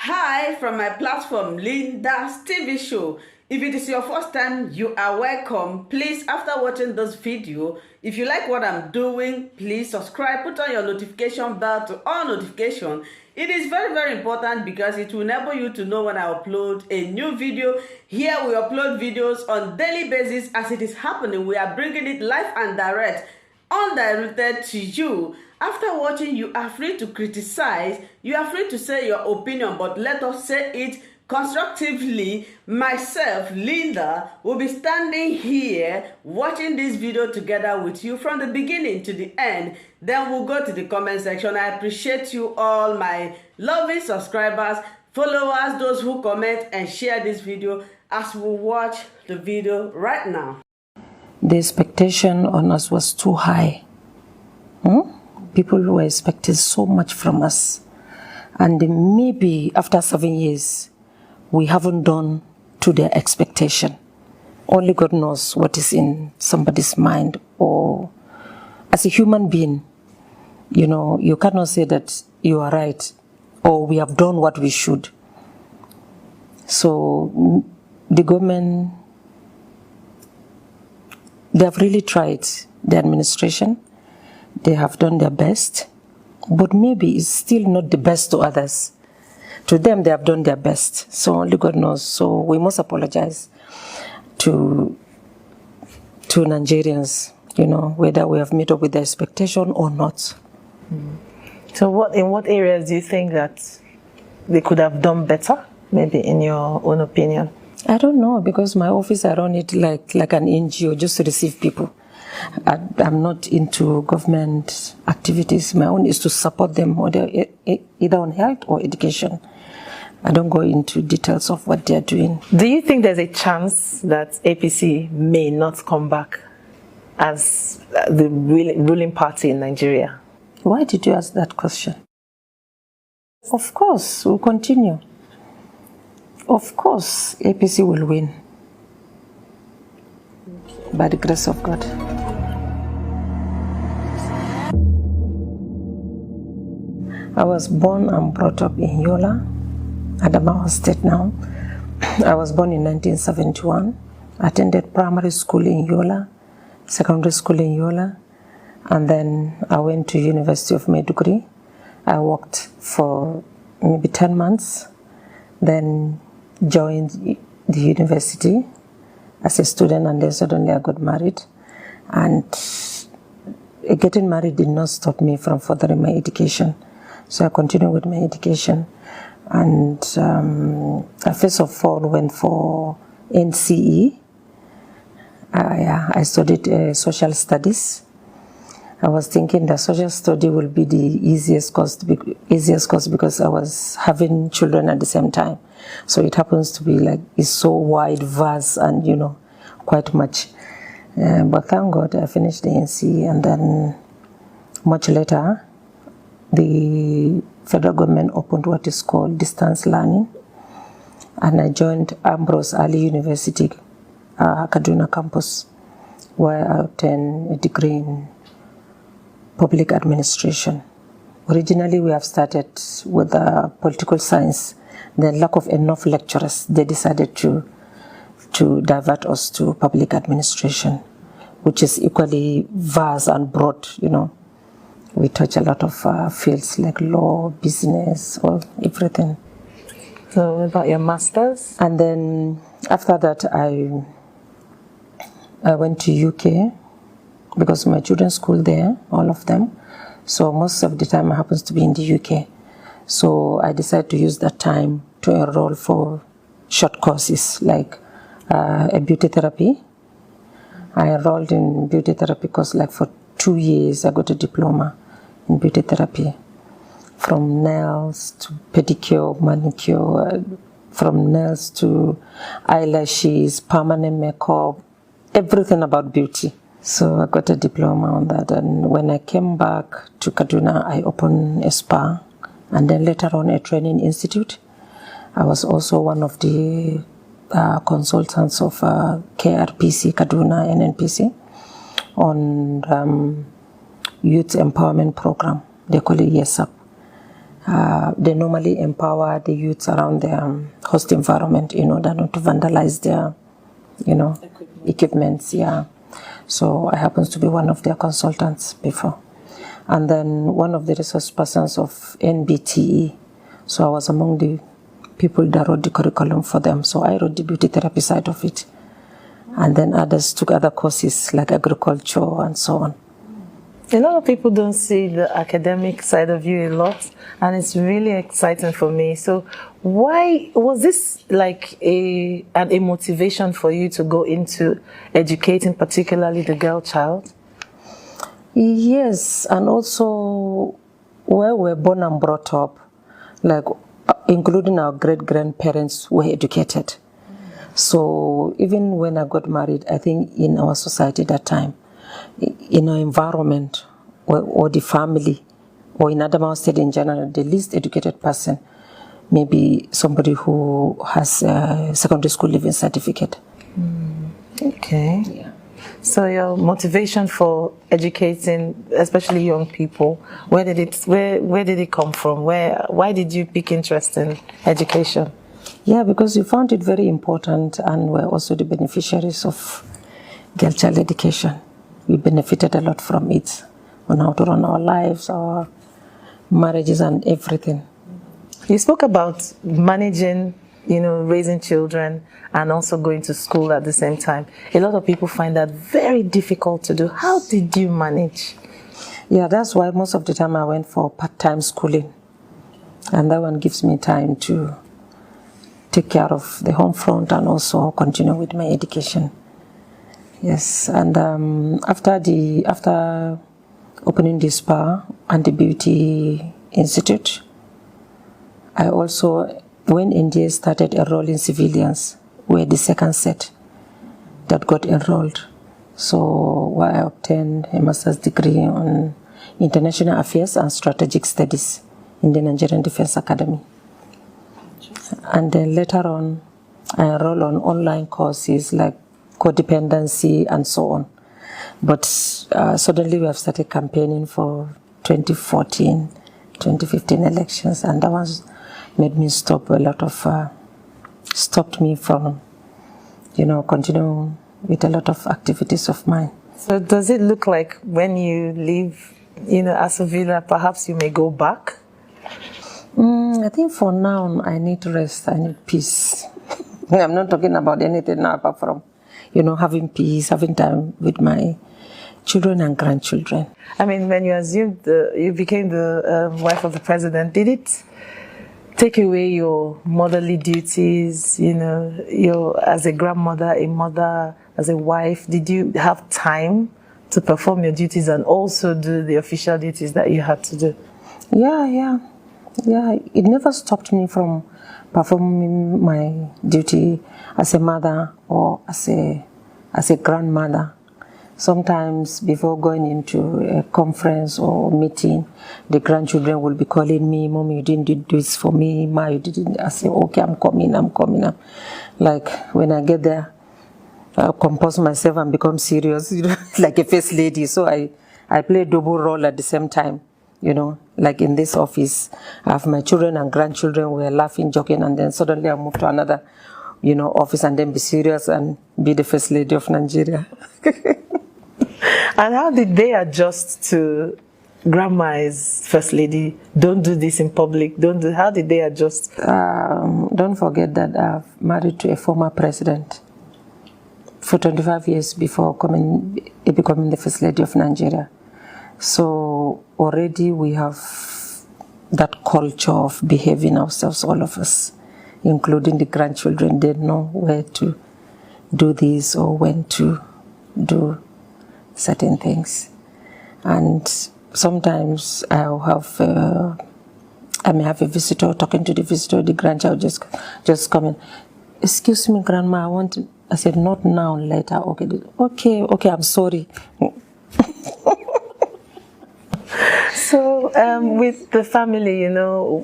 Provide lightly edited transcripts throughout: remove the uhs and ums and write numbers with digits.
Hi from my platform, Linda's TV show. If it is your first time, you are welcome. Please, after watching this video, if you like what I'm doing, please subscribe, put on your notification bell to all notification. It is very, very important because it will enable you to know when I upload a new video. Here we upload videos on daily basis as it is happening. We are bringing it live and direct, undirected to you. After watching, you are free to criticize, you are free to say your opinion, but let us say it constructively. Myself, Linda, will be standing here watching this video together with you from the beginning to the end. Then we'll go to the comment section. I appreciate you all, my lovely subscribers, followers, those who comment and share this video as we watch the video right now. The expectation on us was too high. People were expecting so much from us. And maybe after 7 years, we haven't done to their expectation. Only God knows what is in somebody's mind. Or as a human being, you know, you cannot say that you are right or we have done what we should. So the government, they have really tried, the administration. They have done their best, but maybe it's still not the best to others. To them, they have done their best. So only God knows. So we must apologize to Nigerians, you know, whether we have met up with the expectation or not. So in what areas do you think that they could have done better, maybe in your own opinion? I don't know, because my office, I run it like an NGO, just to receive people. I'm not into government activities. My own is to support them, either on health or education. I don't go into details of what they're doing. Do you think there's a chance that APC may not come back as the ruling party in Nigeria? Why did you ask that question? Of course, we'll continue. Of course, APC will win. By the grace of God. I was born and brought up in Yola, Adamawa State now. I was born in 1971. Attended primary school in Yola, secondary school in Yola, and then I went to University of Maiduguri. I worked for maybe 10 months, then joined the university as a student, and then suddenly I got married. And getting married did not stop me from furthering my education. So I continued with my education. And I first of all went for NCE. I studied social studies. I was thinking that social study will be the easiest course because I was having children at the same time. So it happens to be like, it's so wide, vast, and you know, quite much. But thank God I finished the NCE, and then much later, the federal government opened what is called distance learning, and I joined Ambrose Ali University, Kaduna campus, where I obtained a degree in public administration. Originally, we have started with political science. The lack of enough lecturers, they decided to divert us to public administration, which is equally vast and broad, you know. We touch a lot of fields like law, business, or everything. So what about your master's? And then after that, I went to UK because my children school there, all of them. So most of the time I happens to be in the UK. So I decided to use that time to enroll for short courses like a beauty therapy. I enrolled in beauty therapy course like for 2 years. I got a diploma in beauty therapy, from nails to pedicure, manicure, from nails to eyelashes, permanent makeup, everything about beauty. So I got a diploma on that, and when I came back to Kaduna, I opened a spa, and then later on a training institute. I was also one of the consultants of KRPC, Kaduna NNPC, on youth empowerment program. They call it YESUP. They normally empower the youths around their host environment in order not to vandalize their, equipments. Yeah. So I happen to be one of their consultants before. And then one of the resource persons of NBTE. So I was among the people that wrote the curriculum for them. So I wrote the beauty therapy side of it. And then others took other courses like agriculture and so on. A lot of people don't see the academic side of you a lot, and it's really exciting for me. So why was this like a motivation for you to go into educating, particularly the girl child? Yes, and also where we're born and brought up, like including our great-grandparents were educated. So even when I got married, I think in our society that time, in our environment or the family or in Adamawa State in general, the least educated person may be somebody who has a secondary school leaving certificate. Okay. Yeah. So your motivation for educating, especially young people, where did it come from? Why did you pick interest in education? Yeah, because we found it very important, and we're also the beneficiaries of girl child education. We benefited a lot from it on how to run our lives, our marriages, and everything. You spoke about managing, raising children and also going to school at the same time. A lot of people find that very difficult to do. How did you manage? Yeah, that's why most of the time I went for part-time schooling. And that one gives me time to take care of the home front and also continue with my education. Yes, and after opening the spa and the beauty institute, I also, when India started enrolling civilians, were the second set that got enrolled. So I obtained a master's degree on international affairs and strategic studies in the Nigerian Defense Academy. And then later on, I enrolled on online courses like codependency and so on. But suddenly we have started campaigning for 2014, 2015 elections, and that was made me stop a lot of, stopped me from, continuing with a lot of activities of mine. So does it look like when you leave, Asovila, perhaps you may go back? I think for now, I need rest, I need peace. I'm not talking about anything now apart from, having peace, having time with my children and grandchildren. I mean, when you assumed you became the wife of the president, did it take away your motherly duties, your as a grandmother, a mother, as a wife? Did you have time to perform your duties and also do the official duties that you had to do? Yeah. It never stopped me from performing my duty as a mother or as a grandmother. Sometimes before going into a conference or meeting, the grandchildren will be calling me, "Mom, you didn't do this for me. Ma, you didn't." I say, "Okay, I'm coming. Like when I get there, I compose myself and become serious, like a first lady. So I play a double role at the same time. Like in this office, I have my children and grandchildren, we're laughing, joking, and then suddenly I move to another, office and then be serious and be the first lady of Nigeria. And how did they adjust to grandma is first lady, don't do this in public, how did they adjust? Don't forget that I've married to a former president for 25 years before becoming the first lady of Nigeria. So already we have that culture of behaving ourselves, all of us, including the grandchildren. They know where to do this or when to do certain things. And sometimes I may have a visitor, talking to the visitor, the grandchild just coming, "Excuse me, grandma, I said, "Not now, later." Okay, I'm sorry. So with the family,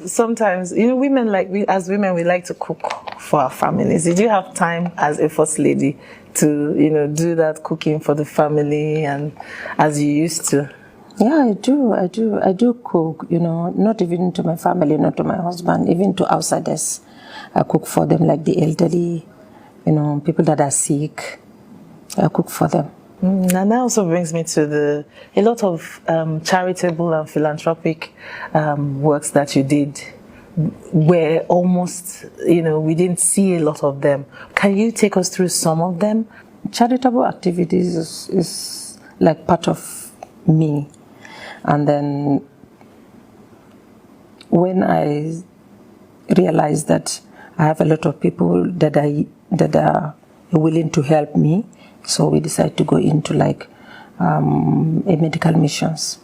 sometimes, women as women, we like to cook for our families. Did you have time as a first lady to, do that cooking for the family and as you used to? Yeah, I do. I do cook, not even to my family, not to my husband, even to outsiders. I cook for them, like the elderly, people that are sick. I cook for them. And that also brings me to a lot of charitable and philanthropic works that you did were almost, we didn't see a lot of them. Can you take us through some of them? Charitable activities is like part of me. And then when I realized that I have a lot of people that are willing to help me, so we decided to go into like a medical missions.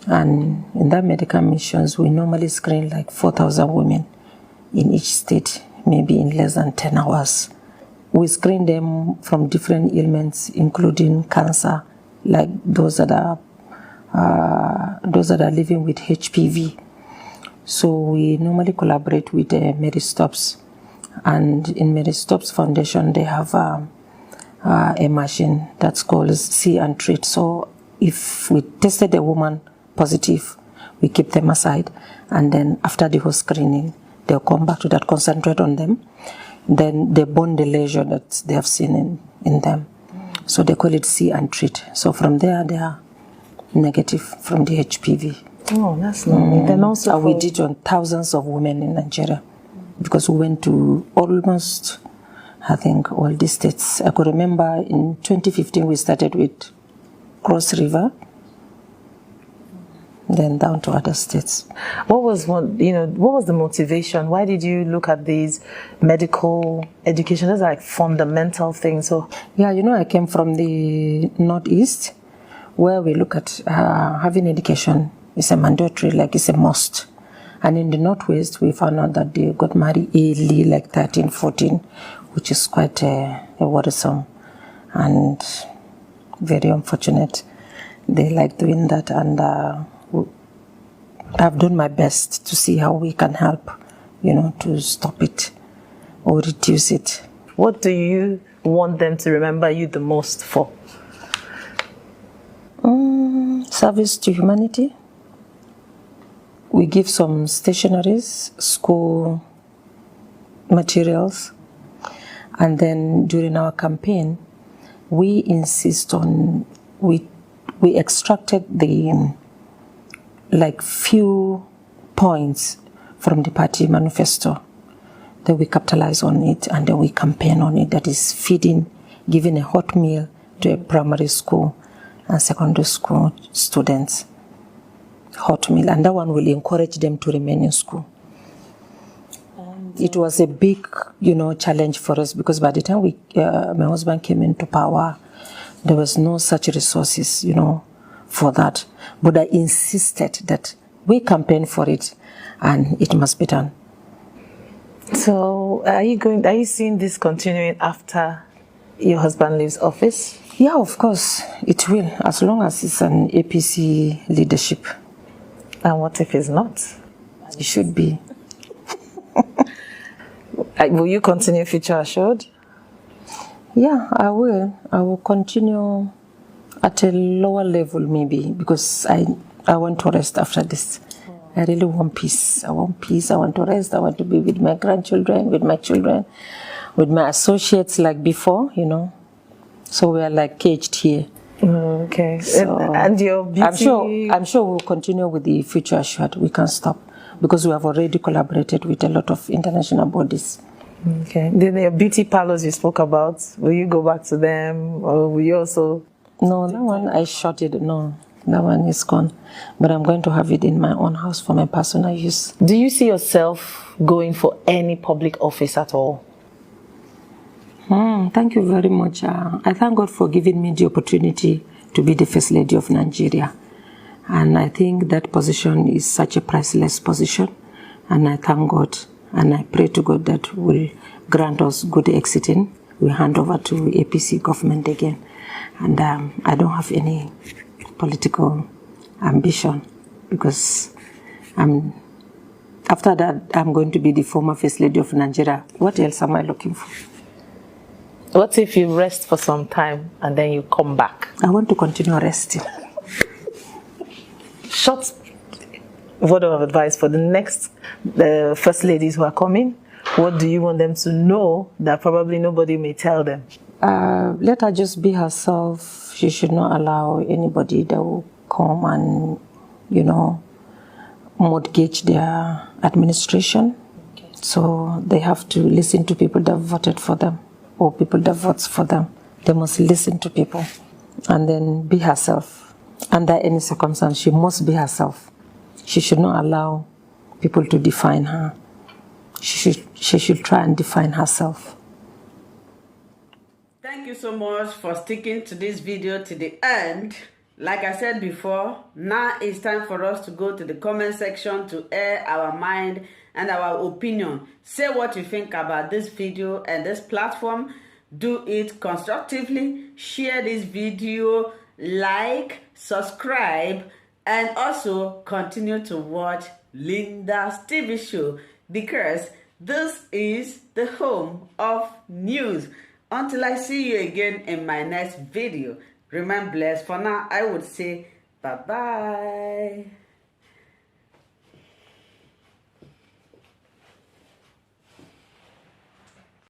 And in that medical missions, we normally screen like 4,000 women in each state, maybe in less than 10 hours. We screen them from different ailments, including cancer, like those that are living with HPV. So we normally collaborate with Mary Stopes, and in Mary Stopes Foundation they have a machine that's called See and Treat. So if we tested a woman positive, we keep them aside, and then after the whole screening, they'll come back to that, concentrate on them, then they burn the lesion that they have seen in them. So they call it See and Treat. So from there, they are negative from the HPV. Oh, that's lovely. Then also we did on thousands of women in Nigeria, because we went to almost, I think, all the states. I could remember in 2015 we started with Cross River, then down to other states. What was the motivation? Why did you look at these medical education? Those are like fundamental things. So yeah, I came from the Northeast, where we look at having education is a mandatory, like it's a must. And in the Northwest, we found out that they got married early, like 13, 14, which is quite a worrisome and very unfortunate. They like doing that, and I've done my best to see how we can help, to stop it or reduce it. What do you want them to remember you the most for? Service to humanity. We give some stationaries, school materials, and then during our campaign, we insist on, we extracted the few points from the party manifesto, then we capitalize on it, and then we campaign on it. That is feeding, giving a hot meal to a primary school and secondary school students. Hot meal, and that one will encourage them to remain in school. It was a big, challenge for us, because by the time my husband came into power, there was no such resources, for that. But I insisted that we campaign for it, and it must be done. So, are you seeing this continuing after your husband leaves office? Yeah, of course, it will, as long as it's an APC leadership. And what if it's not? It should be. Will you continue Future Assured? Yeah, I will. I will continue at a lower level, maybe, because I want to rest after this. I really want peace. I want peace. I want to rest. I want to be with my grandchildren, with my children, with my associates like before, So we are like caged here. Okay. So, and your beauty... I'm sure we'll continue with the Future Assured. We can't stop, because we have already collaborated with a lot of international bodies. Okay. Then your beauty parlors you spoke about, will you go back to them, or will you also... No, that one I shut it. No, that one is gone. But I'm going to have it in my own house for my personal use. Do you see yourself going for any public office at all? Thank you very much. I thank God for giving me the opportunity to be the First Lady of Nigeria. And I think that position is such a priceless position. And I thank God, and I pray to God that will grant us good exiting. We hand over to APC government again. And I don't have any political ambition, because after that, I'm going to be the former First Lady of Nigeria. What else am I looking for? What if you rest for some time and then you come back? I want to continue resting. short word of advice for the next first ladies who are coming? What do you want them to know that probably nobody may tell them? Let her just be herself. She should not allow anybody that will come and, you know, mortgage their administration. Okay. So they have to listen to people that voted for them or people that votes for them. They must listen to people and then be herself. Under any circumstance, she must be herself. She should not allow people to define her. She should try and define herself. Thank you so much for sticking to this video to the end. Like I said before, now it's time for us to go to the comment section to air our mind and our opinion. Say what you think about this video and this platform. Do it constructively. Share this video, like, subscribe, and also continue to watch Linda's TV show, because this is the home of news. Until I see you again in my next video, remain blessed. For now, I would say bye-bye.